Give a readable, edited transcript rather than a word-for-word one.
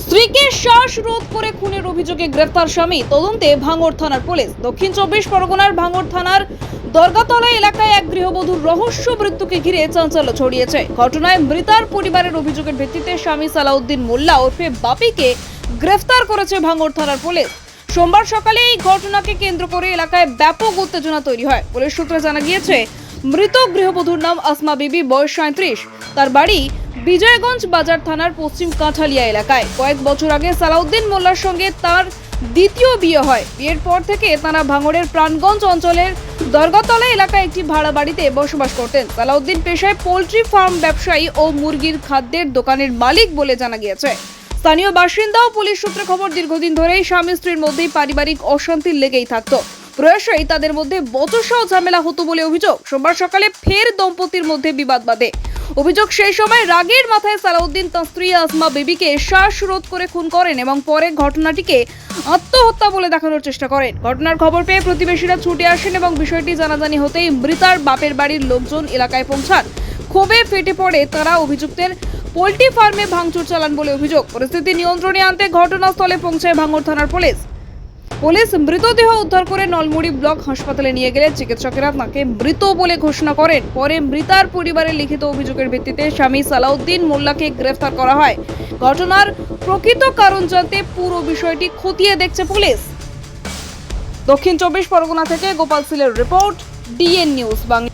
স্ত্রীকে শ্বাসরোধ করে খুনের অভিযোগে গ্রেফতার স্বামী, তদন্তে ভাঙড় থানার পুলিশ। দক্ষিণ 24 পরগনার ভাঙড় থানার দরগাতলা এলাকায় এক গৃহবধূর রহস্য মৃত্যুকে ঘিরে চাঞ্চল্য ছড়িয়েছে। ঘটনায় মৃতার পরিবারের অভিযোগের ভিত্তিতে স্বামী সালাউদ্দিন মোল্লা ওরফে বাপিকে গ্রেফতার করেছে ভাঙড় থানার পুলিশ। সোমবার সকালে এই ঘটনাকে কেন্দ্র করে এলাকায় ব্যাপক উত্তেজনা তৈরি হয়। পুলিশ সূত্রে জানা গিয়েছে, মৃত গৃহবধূর নাম আসমা বিবি, বয়স 37। তার বাড়ি বিজয়গঞ্জ বাজার থানার পশ্চিম কাঁঠালিয়া এলাকায়। কয়েক বছর আগে সালাউদ্দিন মোল্লার সঙ্গে তার দ্বিতীয় বিয়ে হয়। বিয়ের পর থেকে তারা ভাঙড়ের প্রাণগঞ্জ অঞ্চলের দরগাতলা এলাকায় একটি ভাড়া বাড়িতে বসবাস করতেন। সালাউদ্দিন পেশায় পোল্ট্রি ফার্ম ব্যবসায়ী ও মুরগির খাদ্যের দোকানের মালিক বলে জানা গিয়েছে। স্থানীয় বাসিন্দা ও পুলিশ সূত্রে খবর, দীর্ঘদিন ধরেই স্বামী স্ত্রীর মধ্যেই পারিবারিক অশান্তি লেগেই থাকতো। প্রায়শই তাদের মধ্যে বচসা ও ঝামেলা হতো বলে অভিযোগ। সোমবার সকালে ফের দম্পতির মধ্যে বিবাদ বাধে। অভিযোগ, সেই সময় রাগের মাথায় সালাউদ্দিন তার স্ত্রী আসমা বিবিকে শ্বাসরোধ করে খুন করেন এবং পরে ঘটনাটিকে আত্মহত্যা বলে দেখানোর চেষ্টা করেন। ঘটনার খবর পেয়ে প্রতিবেশীরা ছুটে আসেন এবং বিষয়টি জানাজানি হতেই মৃতার বাপের বাড়ির লোকজন এলাকায় পৌঁছান। ক্ষোভে ফেটে পড়ে তারা অভিযুক্তের পোল্ট্রি ফার্মে ভাঙচুর চালান বলে অভিযোগ। পরিস্থিতি নিয়ন্ত্রণে আনতে ঘটনাস্থলে পৌঁছায় ভাঙড় থানার পুলিশ। মৃতদেহ উদ্ধার করে নলমুড়ি ব্লক হাসপাতালে নিয়ে গেলে চিকিৎসকেরা তাকে মৃত বলে ঘোষণা করেন। পরে মৃতার পরিবারের লিখিত অভিযোগের ভিত্তিতে স্বামী সালাউদ্দিন মোল্লাকে গ্রেফতার করা হয়। ঘটনার প্রকৃত কারণ জানতে পুরো বিষয়টি খতিয়ে দেখছে পুলিশ। দক্ষিণ 24 পরগনা থেকে গোপাল সিলের রিপোর্ট, ডিএন নিউজ বাংলা।